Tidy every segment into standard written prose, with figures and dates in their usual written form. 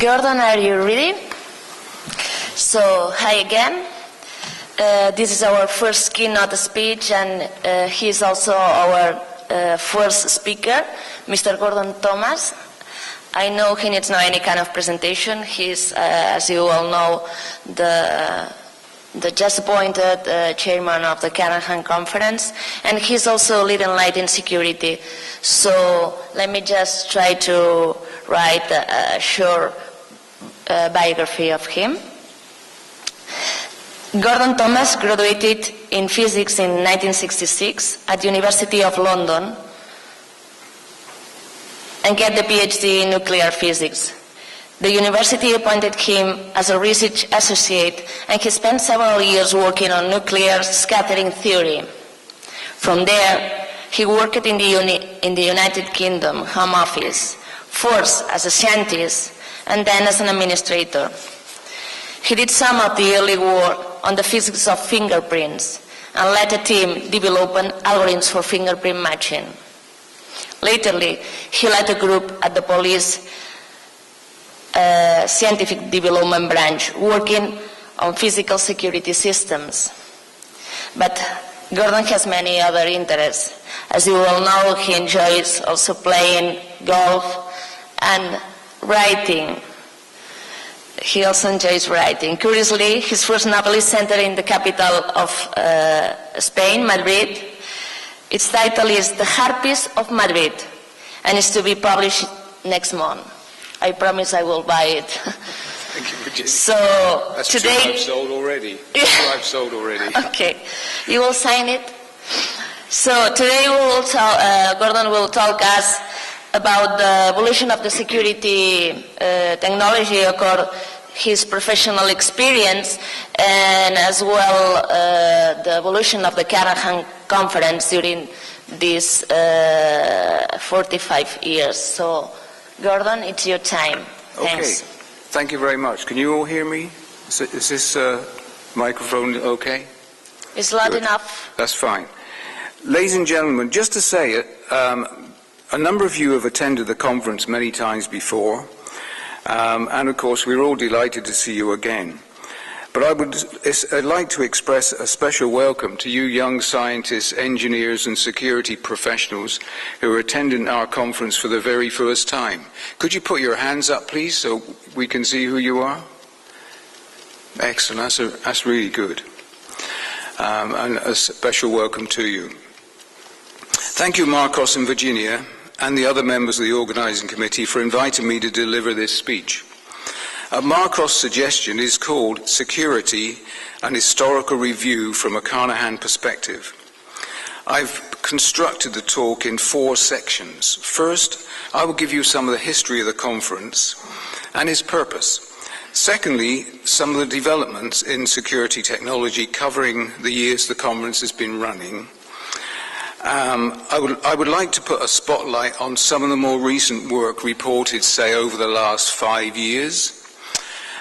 Gordon, are you ready? So, hi again. This is our first keynote speech, and he's also our first speaker, Mr. Gordon Thomas. I know he needs no any kind of presentation. He's, as you all know, the just appointed chairman of the Carnahan conference, and he's also leading light in security. So let me just try to write a short biography of him. Gordon Thomas graduated in physics in 1966 at the University of London and get the PhD in nuclear physics. The university appointed him as a research associate, and he spent several years working on nuclear scattering theory. From there, he worked in the United Kingdom Home Office, first as a scientist and then as an administrator. He did some of the early work on the physics of fingerprints and led a team developing algorithms for fingerprint matching. Latterly, he led a group at the police scientific development branch working on physical security systems. But Gordon has many other interests. As you all know, he enjoys also playing golf and writing. He also enjoys writing. Curiously, his first novel is centered in the capital of Spain, Madrid. Its title is The Harpies of Madrid, and is to be published next month. I promise I will buy it. Thank you, Virginia. So that's today, two I've sold already. Two I've sold already. Okay, you will sign it. So today Gordon will talk us about the evolution of the security technology according his professional experience, and as well the evolution of the Carnahan conference during these 45 years. So, Gordon, it's your time. Thanks. Okay, thank you very much. Can you all hear me? Is this microphone okay? It's loud Good. enough. That's fine. Ladies and gentlemen, just to say it, a number of you have attended the conference many times before, and of course we're all delighted to see you again. But I'd like to express a special welcome to you young scientists, engineers and security professionals who are attending our conference for the very first time. Could you put your hands up, please, so we can see who you are? Excellent, that's really good. And a special welcome to you. Thank you, Marcos and Virginia, and the other members of the organizing committee for inviting me to deliver this speech. Marcos' suggestion is called Security, an Historical Review from a Carnahan Perspective. I've constructed the talk in 4 sections. First, I will give you some of the history of the conference and its purpose. Secondly, some of the developments in security technology covering the years the conference has been running. I would like to put a spotlight on some of the more recent work reported, say, over the last 5 years.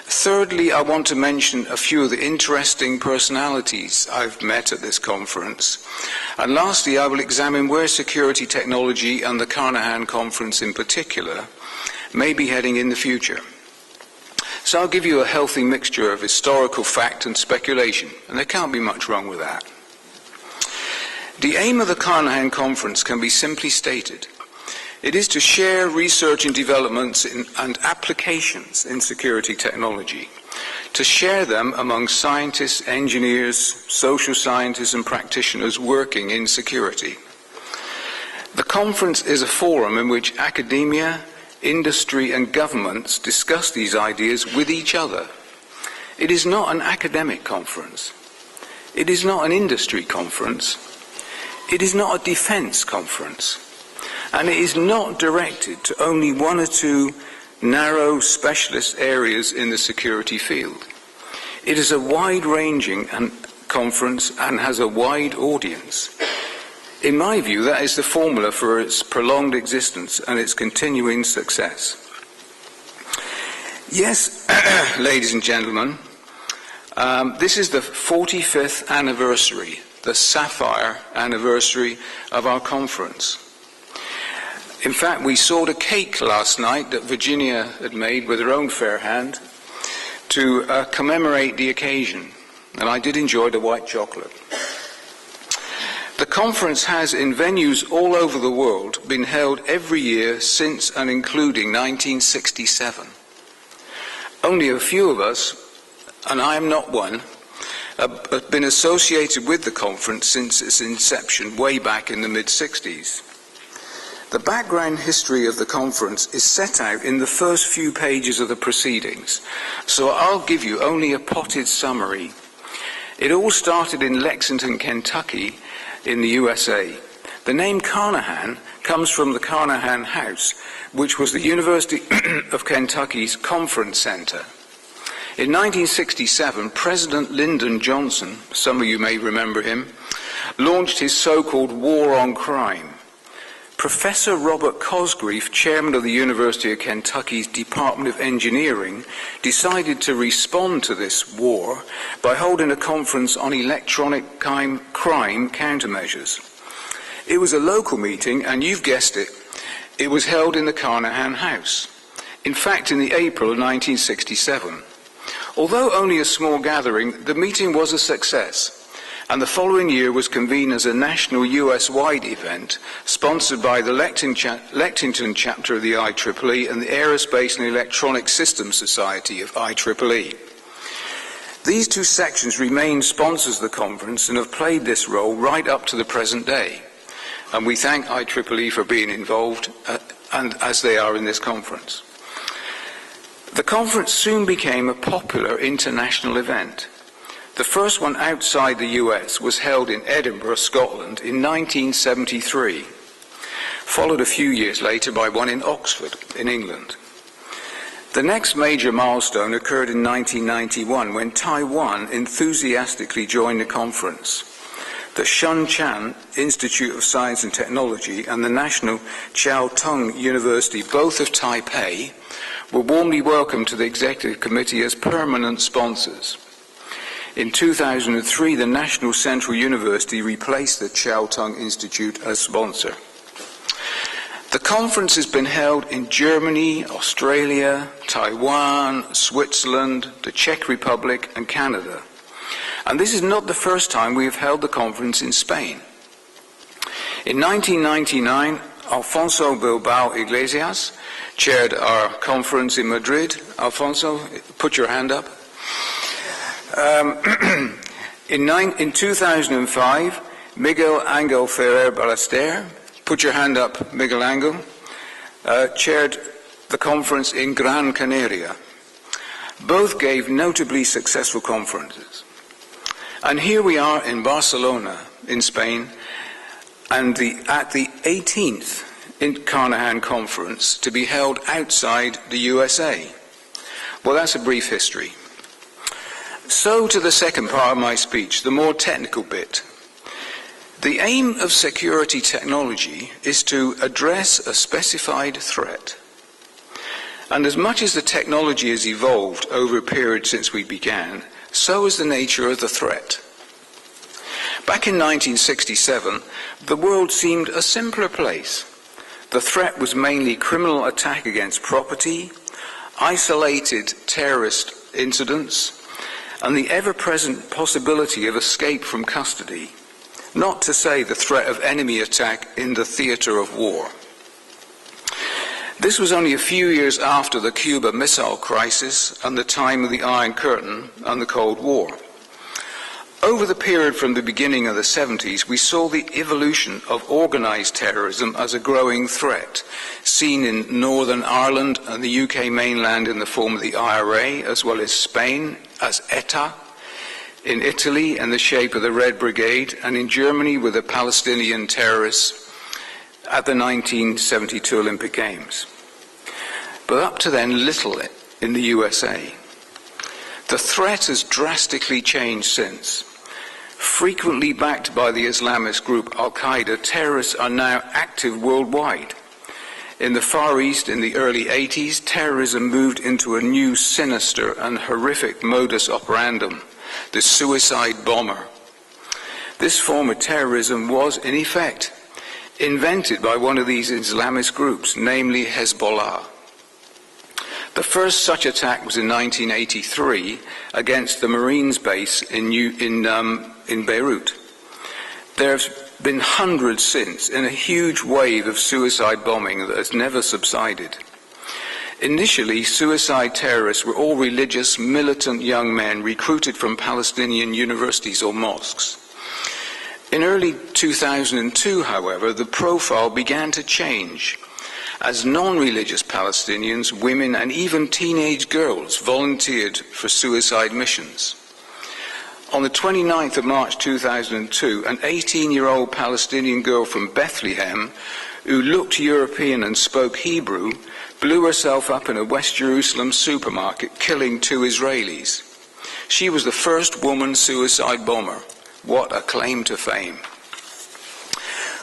Thirdly, I want to mention a few of the interesting personalities I've met at this conference. And lastly, I will examine where security technology and the Carnahan conference in particular may be heading in the future. So I'll give you a healthy mixture of historical fact and speculation, and there can't be much wrong with that. The aim of the Carnahan conference can be simply stated. It is to share research and developments and applications in security technology, to share them among scientists, engineers, social scientists and practitioners working in security. The conference is a forum in which academia, industry and governments discuss these ideas with each other. It is not an academic conference. It is not an industry conference. It is not a defense conference. And it is not directed to only 1 or 2 narrow specialist areas in the security field. It is a wide-ranging conference and has a wide audience. In my view, that is the formula for its prolonged existence and its continuing success. Yes, ladies and gentlemen, this is the 45th anniversary, the sapphire anniversary of our conference. In fact, we sawed a cake last night that Virginia had made with her own fair hand to commemorate the occasion, and I did enjoy the white chocolate. The conference has, in venues all over the world, been held every year since and including 1967. Only a few of us, and I am not one, have been associated with the conference since its inception way back in the mid-60s. The background history of the conference is set out in the first few pages of the proceedings, so I'll give you only a potted summary. It all started in Lexington, Kentucky, in the USA. The name Carnahan comes from the Carnahan House, which was the University of Kentucky's conference center. In 1967, President Lyndon Johnson, some of you may remember him, launched his so-called War on Crime. Professor Robert Cosgrave, chairman of the University of Kentucky's Department of Engineering, decided to respond to this war by holding a conference on electronic crime countermeasures. It was a local meeting, and you've guessed it, it was held in the Carnahan House. In fact, in the April of 1967. Although only a small gathering, the meeting was a success, and the following year was convened as a national US-wide event sponsored by the Lexington chapter of the IEEE and the Aerospace and Electronic Systems Society of IEEE. These two sections remain sponsors of the conference and have played this role right up to the present day, and we thank IEEE for being involved, and as they are in this conference. The conference soon became a popular international event. The first one outside the US was held in Edinburgh, Scotland in 1973, followed a few years later by one in Oxford in England. The next major milestone occurred in 1991 when Taiwan enthusiastically joined the conference. The Shunchan Institute of Science and Technology and the National Chiao Tung University, both of Taipei, were warmly welcomed to the Executive Committee as permanent sponsors. In 2003, the National Central University replaced the Chiao Tung Institute as sponsor. The conference has been held in Germany, Australia, Taiwan, Switzerland, the Czech Republic, and Canada. And this is not the first time we have held the conference in Spain. In 1999, Alfonso Bilbao Iglesias chaired our conference in Madrid. Alfonso, put your hand up. In 2005, Miguel Angel Ferrer Ballester, put your hand up, Miguel Angel, chaired the conference in Gran Canaria. Both gave notably successful conferences. And here we are in Barcelona, in Spain, and at the 18th Carnahan conference to be held outside the USA. Well, that's a brief history. So to the second part of my speech, the more technical bit. The aim of security technology is to address a specified threat. And as much as the technology has evolved over a period since we began, so is the nature of the threat. Back in 1967, the world seemed a simpler place. The threat was mainly criminal attack against property, isolated terrorist incidents, and the ever-present possibility of escape from custody, not to say the threat of enemy attack in the theater of war. This was only a few years after the Cuba Missile Crisis and the time of the Iron Curtain and the Cold War. Over the period from the beginning of the 70s, we saw the evolution of organized terrorism as a growing threat, seen in Northern Ireland and the UK mainland in the form of the IRA, as well as Spain as ETA, in Italy in the shape of the Red Brigade, and in Germany with the Palestinian terrorists at the 1972 Olympic Games. But up to then, little in the USA. The threat has drastically changed since. Frequently backed by the Islamist group Al-Qaeda, terrorists are now active worldwide. In the Far East in the early 80s, terrorism moved into a new sinister and horrific modus operandum, the suicide bomber. This form of terrorism was, in effect, invented by one of these Islamist groups, namely Hezbollah. The first such attack was in 1983 against the Marines base in Beirut. There have been hundreds since, in a huge wave of suicide bombing that has never subsided. Initially, suicide terrorists were all religious, militant young men recruited from Palestinian universities or mosques. In early 2002, however, the profile began to change as non-religious Palestinians, women and even teenage girls volunteered for suicide missions. On the 29th of March 2002, an 18-year-old Palestinian girl from Bethlehem, who looked European and spoke Hebrew, blew herself up in a West Jerusalem supermarket, killing 2 Israelis. She was the first woman suicide bomber. What a claim to fame.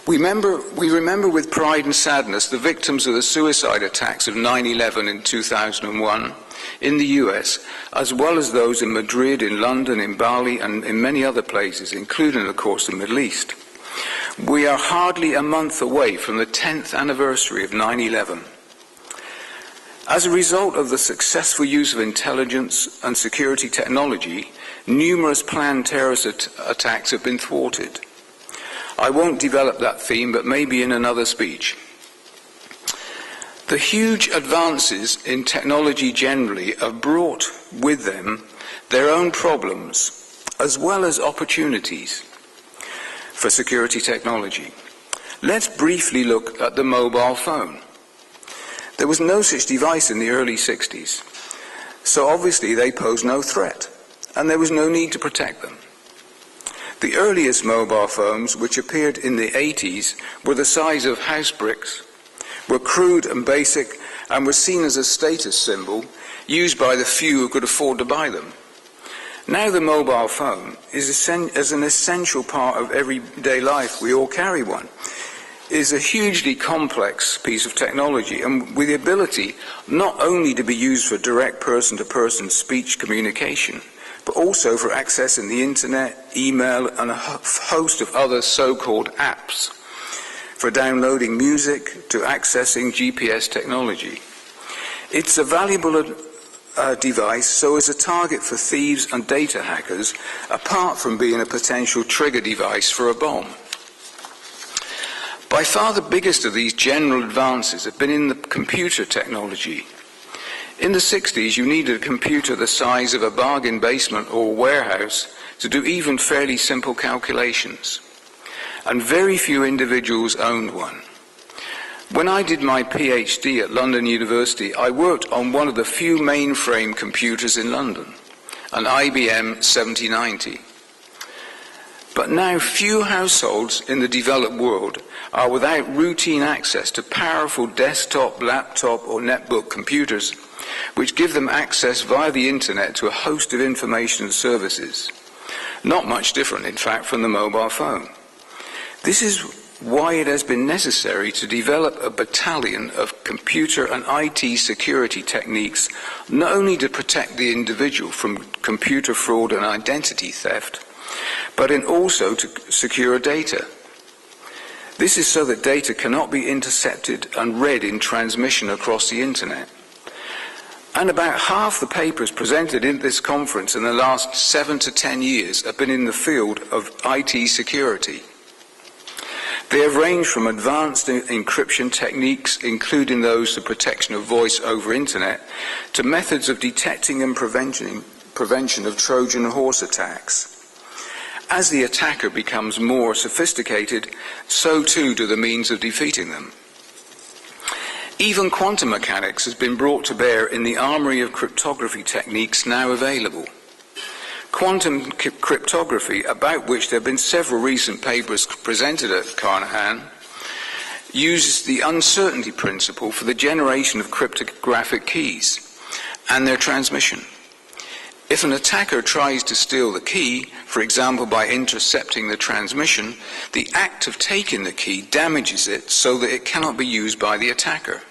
We remember with pride and sadness the victims of the suicide attacks of 9/11 in 2001 in the US, as well as those in Madrid, in London, in Bali, and in many other places, including, of course, the Middle East. We are hardly a month away from the 10th anniversary of 9/11. As a result of the successful use of intelligence and security technology, numerous planned terrorist attacks have been thwarted. I won't develop that theme, but maybe in another speech. The huge advances in technology generally have brought with them their own problems, as well as opportunities for security technology. Let's briefly look at the mobile phone. There was no such device in the early 60s, so obviously they posed no threat, and there was no need to protect them. The earliest mobile phones, which appeared in the 80s, were the size of house bricks, were crude and basic, and were seen as a status symbol used by the few who could afford to buy them. Now the mobile phone is an essential part of everyday life. We all carry one. It is a hugely complex piece of technology, and with the ability not only to be used for direct person-to-person speech communication, but also for accessing the internet, email, and a host of other so-called apps, for downloading music to accessing GPS technology. It's a valuable device, so is a target for thieves and data hackers, apart from being a potential trigger device for a bomb. By far the biggest of these general advances have been in the computer technology. In the 60s, you needed a computer the size of a bargain basement or warehouse to do even fairly simple calculations, and very few individuals owned one. When I did my PhD at London University, I worked on one of the few mainframe computers in London, an IBM 7090. But now few households in the developed world are without routine access to powerful desktop, laptop, or netbook computers, which give them access via the internet to a host of information and services. Not much different, in fact, from the mobile phone. This is why it has been necessary to develop a battalion of computer and IT security techniques, not only to protect the individual from computer fraud and identity theft, but in also to secure data. This is so that data cannot be intercepted and read in transmission across the internet. And about half the papers presented in this conference in the last 7 to 10 years have been in the field of IT security. They have ranged from advanced encryption techniques, including those for protection of voice over internet, to methods of detecting and prevention of Trojan horse attacks. As the attacker becomes more sophisticated, so too do the means of defeating them. Even quantum mechanics has been brought to bear in the armory of cryptography techniques now available. Quantum cryptography, about which there have been several recent papers presented at Carnahan, uses the uncertainty principle for the generation of cryptographic keys and their transmission. If an attacker tries to steal the key, for example by intercepting the transmission, the act of taking the key damages it so that it cannot be used by the attacker.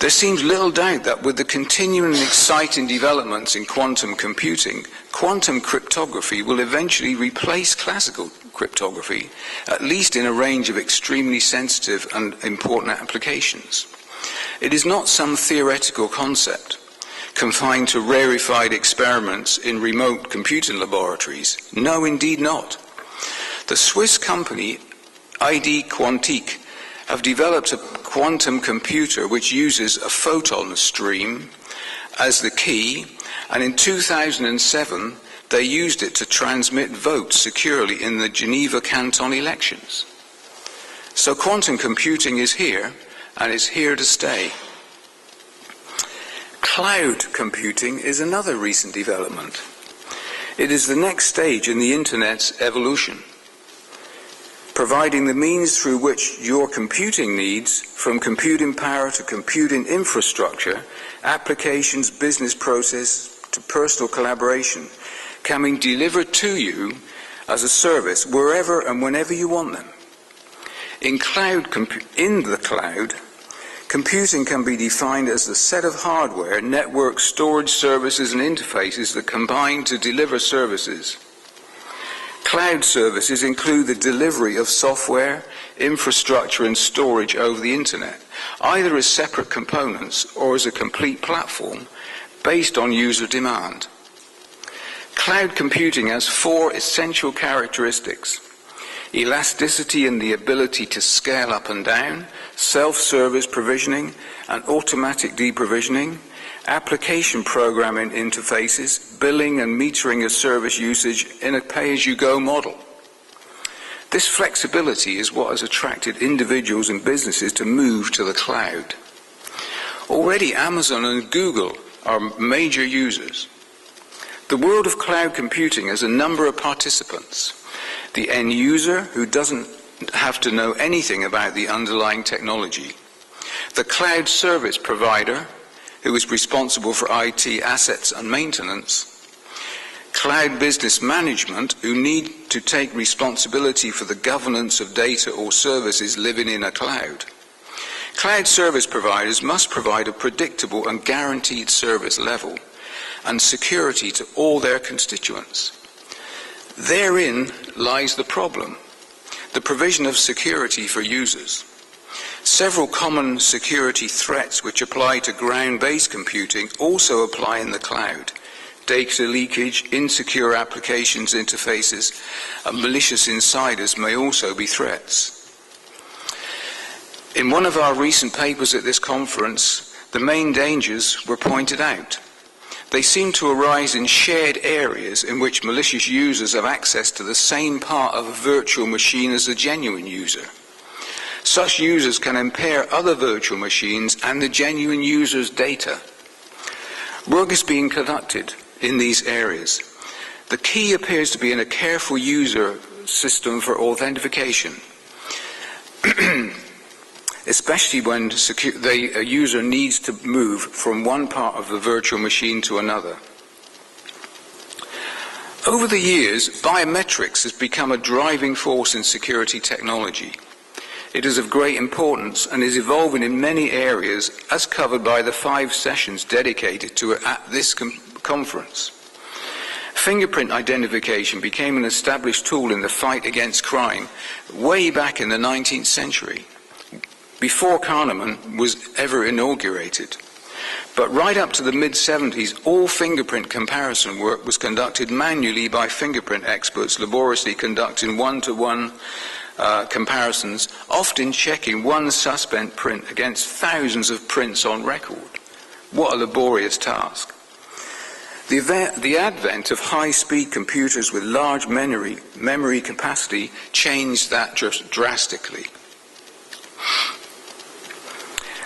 There seems little doubt that with the continuing and exciting developments in quantum computing, quantum cryptography will eventually replace classical cryptography, at least in a range of extremely sensitive and important applications. It is not some theoretical concept confined to rarefied experiments in remote computing laboratories. No, indeed not. The Swiss company ID Quantique have developed a quantum computer which uses a photon stream as the key, and in 2007 they used it to transmit votes securely in the Geneva Canton elections. So quantum computing is here, and it's here to stay. Cloud computing is another recent development. It is the next stage in the Internet's evolution, providing the means through which your computing needs, from computing power to computing infrastructure, applications, business process to personal collaboration, can be delivered to you as a service wherever and whenever you want them. In the cloud, computing can be defined as the set of hardware, network, storage services and interfaces that combine to deliver services. Cloud services include the delivery of software, infrastructure and storage over the Internet, either as separate components or as a complete platform based on user demand. Cloud computing has four essential characteristics: elasticity and the ability to scale up and down, self-service provisioning and automatic deprovisioning, application programming interfaces, billing and metering of service usage in a pay-as-you-go model. This flexibility is what has attracted individuals and businesses to move to the cloud. Already Amazon and Google are major users. The world of cloud computing has a number of participants. The end user, who doesn't have to know anything about the underlying technology. The cloud service provider, who is responsible for IT assets and maintenance. Cloud business management, who need to take responsibility for the governance of data or services living in a cloud. Cloud service providers must provide a predictable and guaranteed service level and security to all their constituents. Therein lies the problem: the provision of security for users. Several common security threats which apply to ground-based computing also apply in the cloud. Data leakage, insecure applications interfaces, and malicious insiders may also be threats. In one of our recent papers at this conference, the main dangers were pointed out. They seem to arise in shared areas in which malicious users have access to the same part of a virtual machine as the genuine user. Such users can impair other virtual machines and the genuine user's data. Work is being conducted in these areas. The key appears to be in a careful user system for authentication, especially when a user needs to move from one part of the virtual machine to another. Over the years, biometrics has become a driving force in security technology. It is of great importance and is evolving in many areas, as covered by the 5 sessions dedicated to it at this conference. Fingerprint identification became an established tool in the fight against crime way back in the 19th century, before Carnahan was ever inaugurated. But right up to the mid-70s, all fingerprint comparison work was conducted manually by fingerprint experts, laboriously conducting one-to-one comparisons, often checking one suspect print against thousands of prints on record. What a laborious task. The advent of high-speed computers with large memory capacity changed that drastically.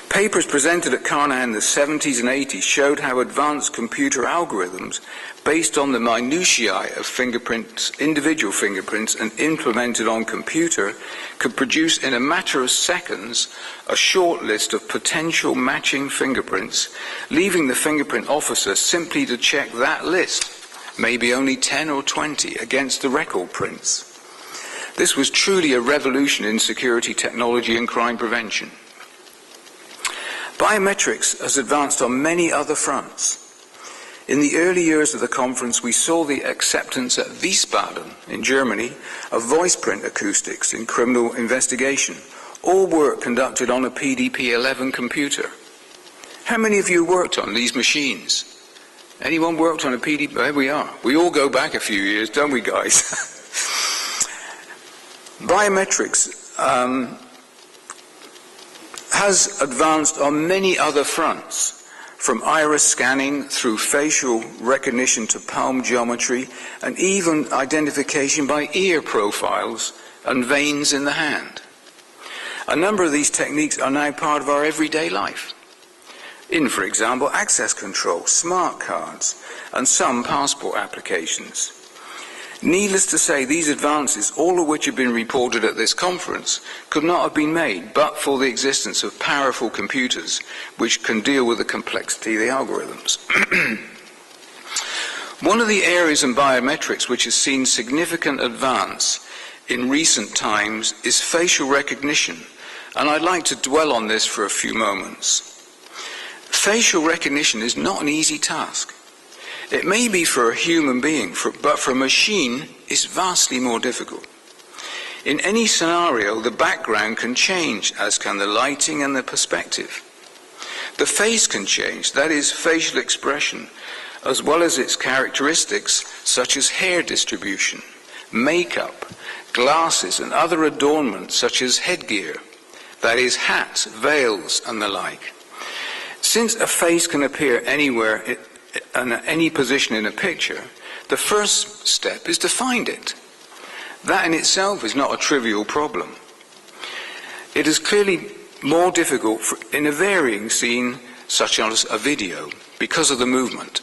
Papers presented at Carnahan in the 70s and 80s showed how advanced computer algorithms based on the minutiae of fingerprints, individual fingerprints, and implemented on computer could produce in a matter of seconds a short list of potential matching fingerprints, leaving the fingerprint officer simply to check that list, maybe only 10 or 20, against the record prints. This was truly a revolution in security technology and crime prevention. Biometrics has advanced on many other fronts. In the early years of the conference, we saw the acceptance at Wiesbaden in Germany of voice print acoustics in criminal investigation, all work conducted on a PDP-11 computer. How many of you worked on these machines? Anyone worked on a PDP? There we are. We all go back a few years, don't we, guys? Biometrics has advanced on many other fronts, from iris scanning through facial recognition to palm geometry, and even identification by ear profiles and veins in the hand. A number of these techniques are now part of our everyday life, in, for example, access control, smart cards, and some passport applications. Needless to say, these advances, all of which have been reported at this conference, could not have been made but for the existence of powerful computers which can deal with the complexity of the algorithms. One of the areas in biometrics which has seen significant advance in recent times is facial recognition, and I'd like to dwell on this for a few moments. Facial recognition is not an easy task. It may be for a human being, but for a machine it's vastly more difficult. In any scenario, the background can change, as can the lighting and the perspective. The face can change, that is, facial expression, as well as its characteristics such as hair distribution, makeup, glasses, and other adornments such as headgear, that is, hats, veils, and the like. Since a face can appear anywhere and at any position in a picture, the first step is to find it. That in itself is not a trivial problem. It is clearly more difficult in a varying scene, such as a video, because of the movement.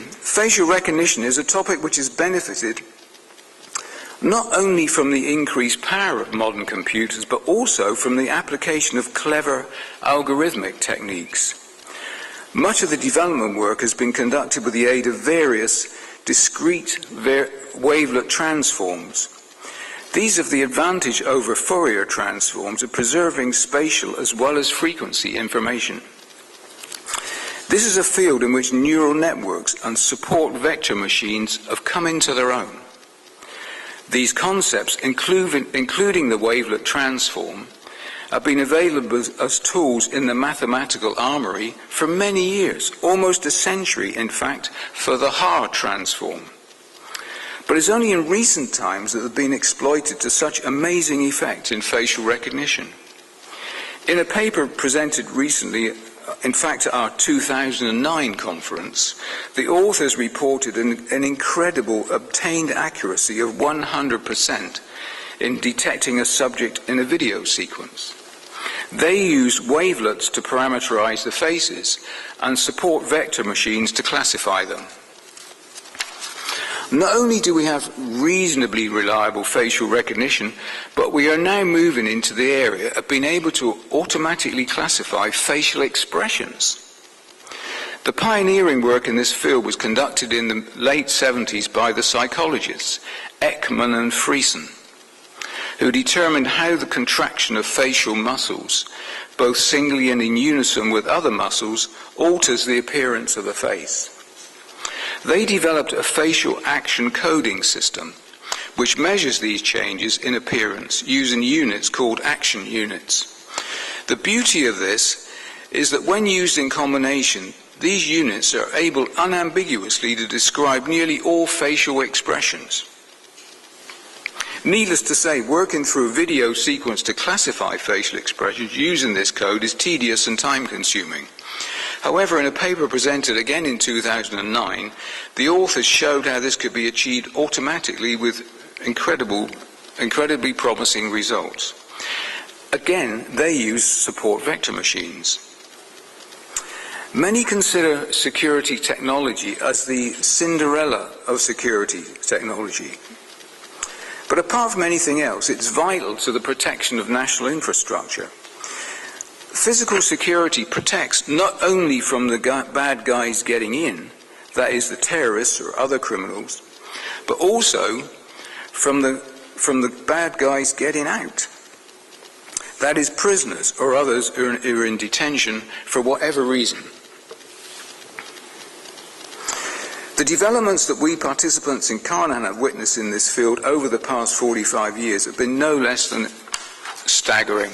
Facial recognition is a topic which has benefited not only from the increased power of modern computers, but also from the application of clever algorithmic techniques. Much of the development work has been conducted with the aid of various discrete wavelet transforms. These have the advantage over Fourier transforms of preserving spatial as well as frequency information. This is a field in which neural networks and support vector machines have come into their own. These concepts, including the wavelet transform, have been available as tools in the mathematical armory for many years, almost a century, in fact, for the Haar transform. But it's only in recent times that they've been exploited to such amazing effect in facial recognition. In a paper presented recently, in fact at our 2009 conference, the authors reported an incredible obtained accuracy of 100% in detecting a subject in a video sequence. They use wavelets to parameterize the faces and support vector machines to classify them. Not only do we have reasonably reliable facial recognition, but we are now moving into the area of being able to automatically classify facial expressions. The pioneering work in this field was conducted in the late 70s by the psychologists Ekman and Friesen, who determined how the contraction of facial muscles, both singly and in unison with other muscles, alters the appearance of the face. They developed a facial action coding system, which measures these changes in appearance using units called action units. The beauty of this is that when used in combination, these units are able unambiguously to describe nearly all facial expressions. Needless to say, working through a video sequence to classify facial expressions using this code is tedious and time-consuming. However, in a paper presented again in 2009, the authors showed how this could be achieved automatically with incredibly promising results. Again, they use support vector machines. Many consider security technology as the Cinderella of security technology. But apart from anything else, it's vital to the protection of national infrastructure. Physical security protects not only from the bad guys getting in, that is the terrorists or other criminals, but also from the bad guys getting out. that is, prisoners or others who are in detention for whatever reason. The developments that we participants in Carnahan have witnessed in this field over the past 45 years have been no less than staggering.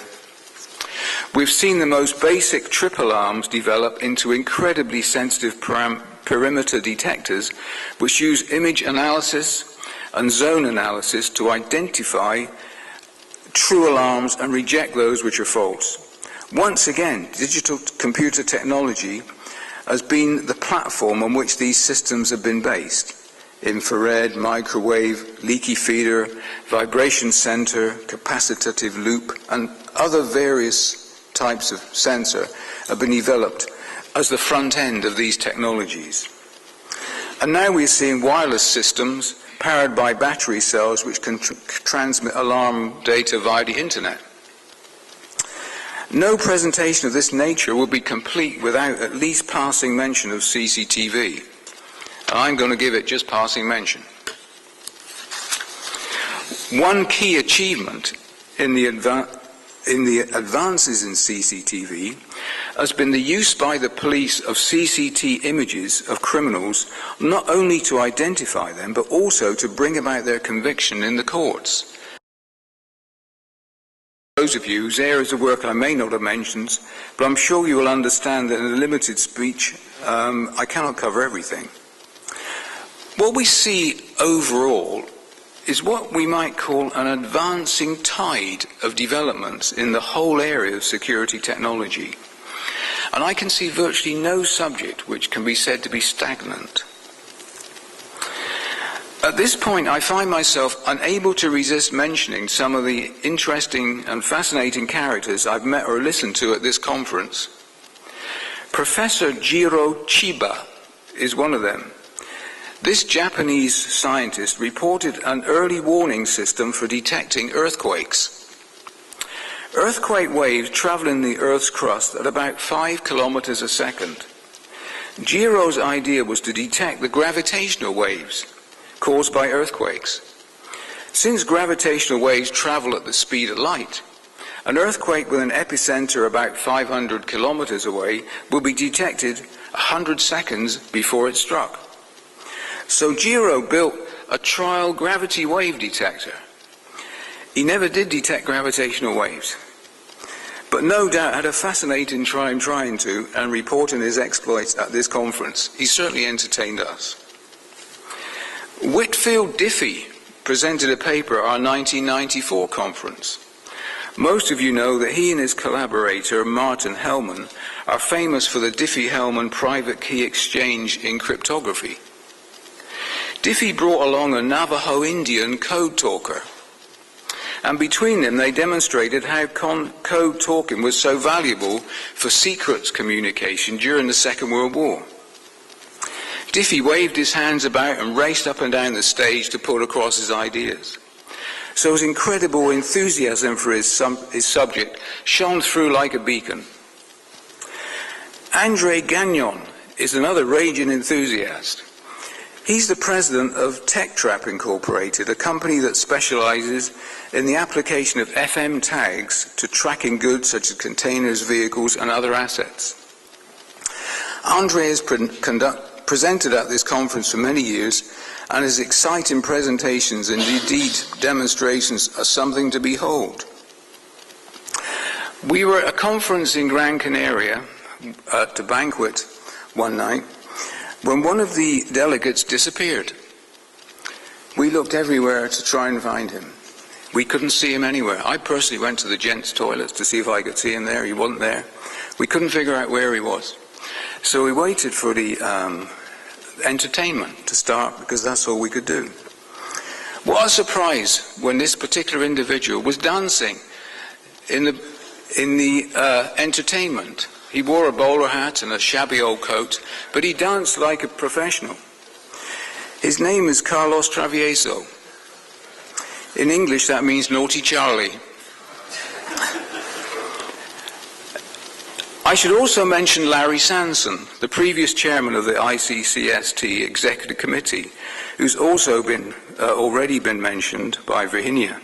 We've seen the most basic trip alarms develop into incredibly sensitive perimeter detectors which use image analysis and zone analysis to identify true alarms and reject those which are false. Once again, digital computer technology has been the platform on which these systems have been based. Infrared, microwave, leaky feeder, vibration center, capacitive loop, and other various types of sensor have been developed as the front end of these technologies. And now we're seeing wireless systems powered by battery cells which can transmit alarm data via the internet. No presentation of this nature would be complete without at least passing mention of CCTV. And I'm going to give it just passing mention. One key achievement in the advances in CCTV has been the use by the police of CCT images of criminals, not only to identify them, but also to bring about their conviction in the courts. Those of you whose areas of work I may not have mentioned, but I'm sure you will understand that in a limited speech I cannot cover everything. What we see overall is what we might call an advancing tide of developments in the whole area of security technology. And I can see virtually no subject which can be said to be stagnant. At this point, I find myself unable to resist mentioning some of the interesting and fascinating characters I've met or listened to at this conference. Professor Jiro Chiba is one of them. This Japanese scientist reported an early warning system for detecting earthquakes. Earthquake waves travel in the Earth's crust at about 5 kilometers a second. Jiro's idea was to detect the gravitational waves caused by earthquakes. Since gravitational waves travel at the speed of light, an earthquake with an epicenter about 500 kilometers away will be detected 100 seconds before it struck. So Jiro built a trial gravity wave detector. He never did detect gravitational waves, but no doubt had a fascinating time trying to and reporting his exploits at this conference. He certainly entertained us. Whitfield Diffie presented a paper at our 1994 conference. Most of you know that he and his collaborator, Martin Hellman, are famous for the Diffie-Hellman private key exchange in cryptography. Diffie brought along a Navajo Indian code talker, and between them they demonstrated how code talking was so valuable for secrets communication during the Second World War. Diffie waved his hands about and raced up and down the stage to put across his ideas. So his incredible enthusiasm for his subject shone through like a beacon. André Gagnon is another raging enthusiast. He's the president of TechTrap Incorporated, a company that specializes in the application of FM tags to tracking goods such as containers, vehicles, and other assets. André has presented at this conference for many years, and his exciting presentations and indeed demonstrations are something to behold. We were at a conference in Gran Canaria at a banquet one night when one of the delegates disappeared. We looked everywhere to try and find him. We couldn't see him anywhere. I personally went to the gents' toilets to see if I could see him there. He wasn't there. We couldn't figure out where he was. So we waited for the entertainment to start, because that's all we could do. What a surprise when this particular individual was dancing in the entertainment. He wore a bowler hat and a shabby old coat, but he danced like a professional. His name is Carlos Travieso. In English that means Naughty Charlie. I should also mention Larry Sanson, the previous chairman of the ICCST Executive Committee, who's also already been mentioned by Virginia.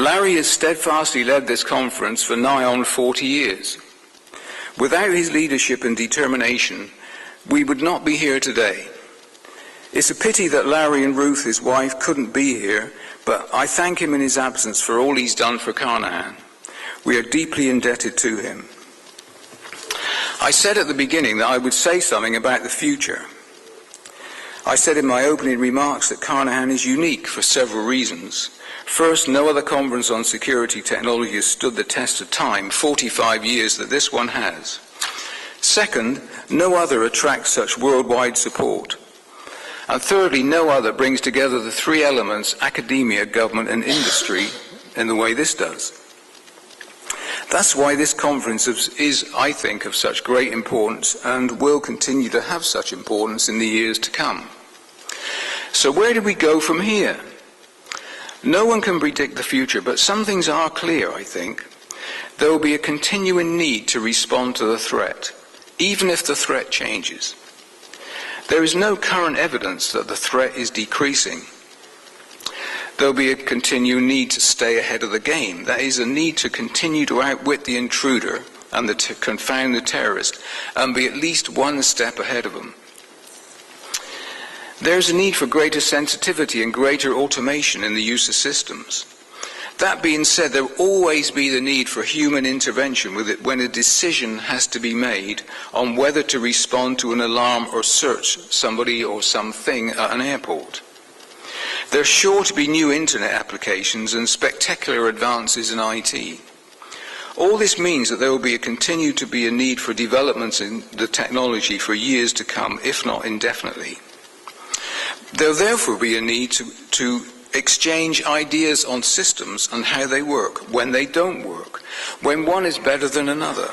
Larry has steadfastly led this conference for nigh on 40 years. Without his leadership and determination, we would not be here today. It's a pity that Larry and Ruth, his wife, couldn't be here, but I thank him in his absence for all he's done for Carnahan. We are deeply indebted to him. I said at the beginning that I would say something about the future. I said in my opening remarks that Carnahan is unique for several reasons. First, no other conference on security technology has stood the test of time, 45 years, that this one has. Second, no other attracts such worldwide support. And thirdly, no other brings together the three elements, academia, government and industry, in the way this does. That's why this conference is, I think, of such great importance and will continue to have such importance in the years to come. So where do we go from here? No one can predict the future, but some things are clear, I think. There will be a continuing need to respond to the threat, even if the threat changes. There is no current evidence that the threat is decreasing. There will be a continuing need to stay ahead of the game. That is, a need to continue to outwit the intruder and to confound the terrorist and be at least one step ahead of them. There is a need for greater sensitivity and greater automation in the use of systems. That being said, there will always be the need for human intervention with it when a decision has to be made on whether to respond to an alarm or search somebody or something at an airport. There are sure to be new internet applications and spectacular advances in IT. All this means that there will continue to be a need for developments in the technology for years to come, if not indefinitely. There will therefore be a need to exchange ideas on systems and how they work, when they don't work, when one is better than another.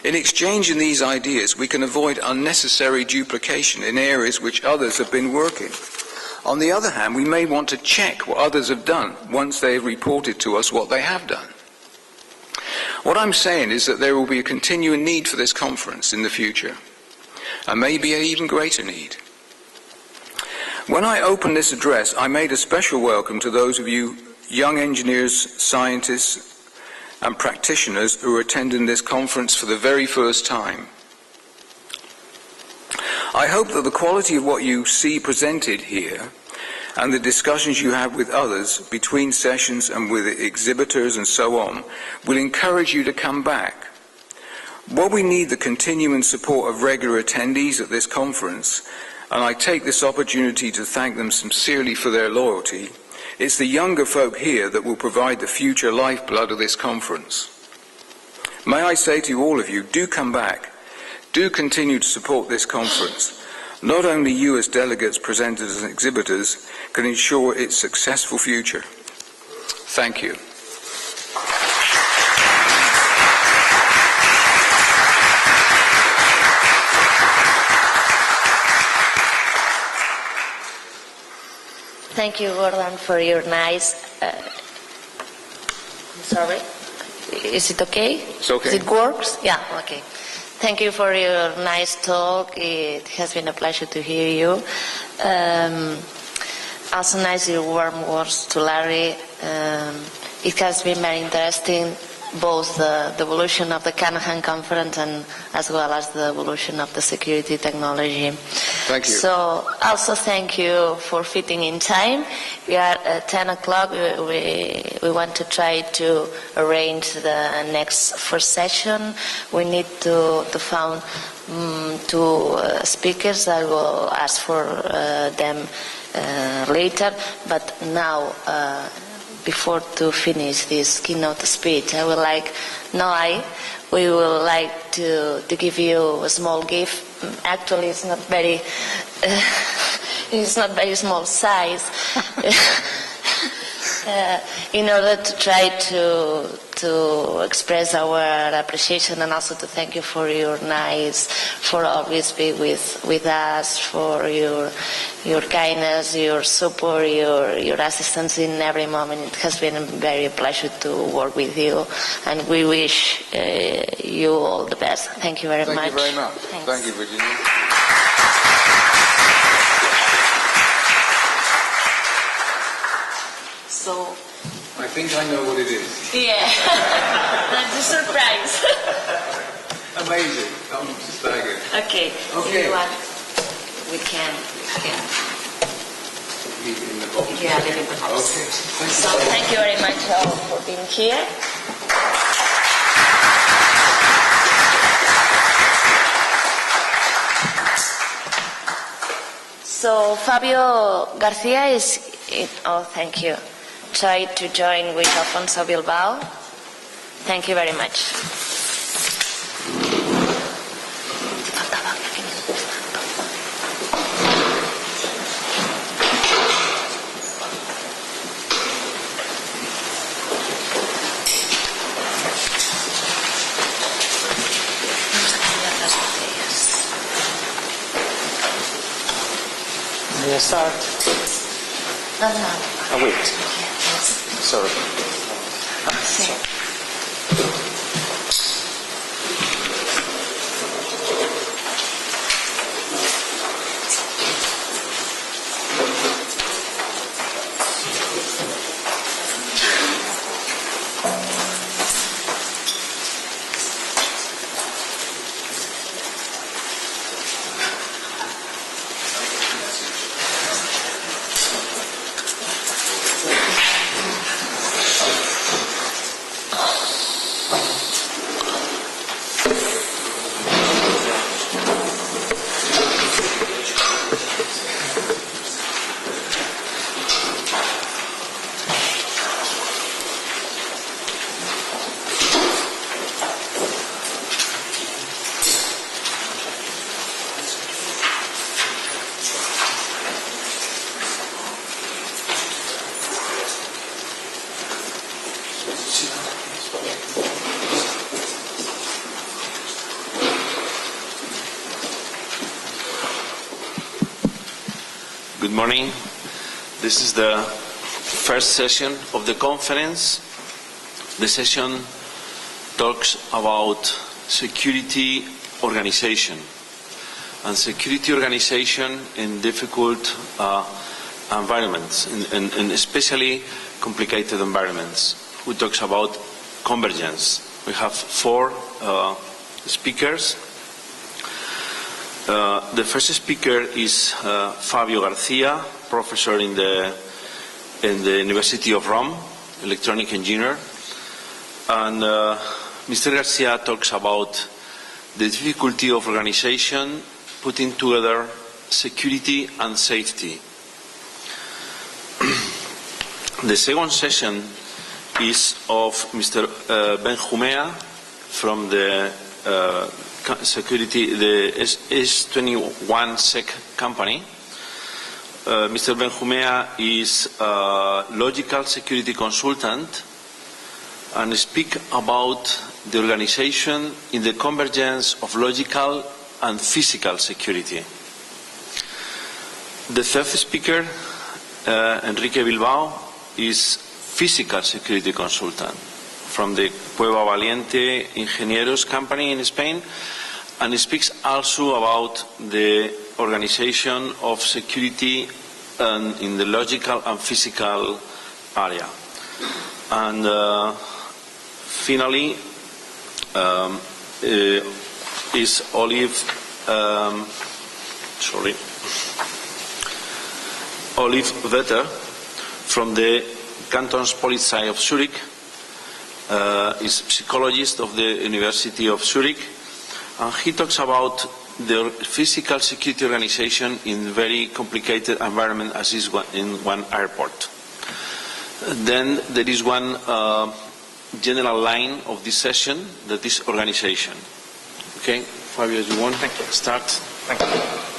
In exchanging these ideas, we can avoid unnecessary duplication in areas which others have been working. On the other hand, we may want to check what others have done once they have reported to us what they have done. What I'm saying is that there will be a continuing need for this conference in the future, and maybe an even greater need. When I opened this address, I made a special welcome to those of you young engineers, scientists, and practitioners who are attending this conference for the very first time. I hope that the quality of what you see presented here and the discussions you have with others between sessions and with exhibitors and so on will encourage you to come back. While we need the continuing support of regular attendees at this conference, and I take this opportunity to thank them sincerely for their loyalty, it's the younger folk here that will provide the future lifeblood of this conference. May I say to all of you, do come back. Do continue to support this conference. Not only you as delegates, presenters and exhibitors can ensure its successful future. Thank you. Thank you, Gordon, for your nice... sorry, is it okay? It's okay. It works? Yeah, okay. Thank you for your nice talk. It has been a pleasure to hear you. Also nice your warm words to Larry. It has been very interesting, both the evolution of the Carnahan conference and as well as the evolution of the security technology. Thank you. So also thank you for fitting in time. We are at 10 o'clock. We want to try to arrange the next first session. We need to found two speakers. I will ask for them later. But now, before to finish this keynote speech, I would like, we would like to give you a small gift. Actually, it's not very small size. In order to try to express our appreciation and also to thank you for for always be with us, for your kindness, your support, your assistance in every moment. It has been a very pleasure to work with you, and we wish you all the best. Thank you very much. Thank you very much. Thanks. Thank you, Virginia. So, I I think I know what it is. Yeah, that's a surprise. Amazing. I'm staggered. Okay. Okay. You want, we can. Leave it in the box. Yeah, leave it in the box. Okay. So thank you very much all for being here. So Fabio Garcia is, thank you. Try to join with Alfonso Bilbao. Thank you very much. May I start? No. Oh, wait. Yes. Sorry. Sí. Good morning. This is the first session of the conference. The session talks about security organization and security organization in difficult environments, in especially complicated environments. We talk about convergence. We have four speakers. The first speaker is Fabio Garcia, professor in the University of Rome, electronic engineer. And Mr. Garcia talks about the difficulty of organization putting together security and safety. The second session is of Mr. Benjumea from the the S21SEC company. Mr. Benjumea is a logical security consultant and speak about the organization in the convergence of logical and physical security. The third speaker, Enrique Bilbao, is physical security consultant from the Cueva Valiente Ingenieros company in Spain, and he speaks also about the organization of security in the logical and physical area. And finally is Olive Vetter from the Kantonspolizei of Zurich. Is psychologist of the University of Zurich, and he talks about the physical security organization in very complicated environment as is in one airport. Then there is one general line of this session that is organization. Okay, Fabio, do you want to start? Thank you.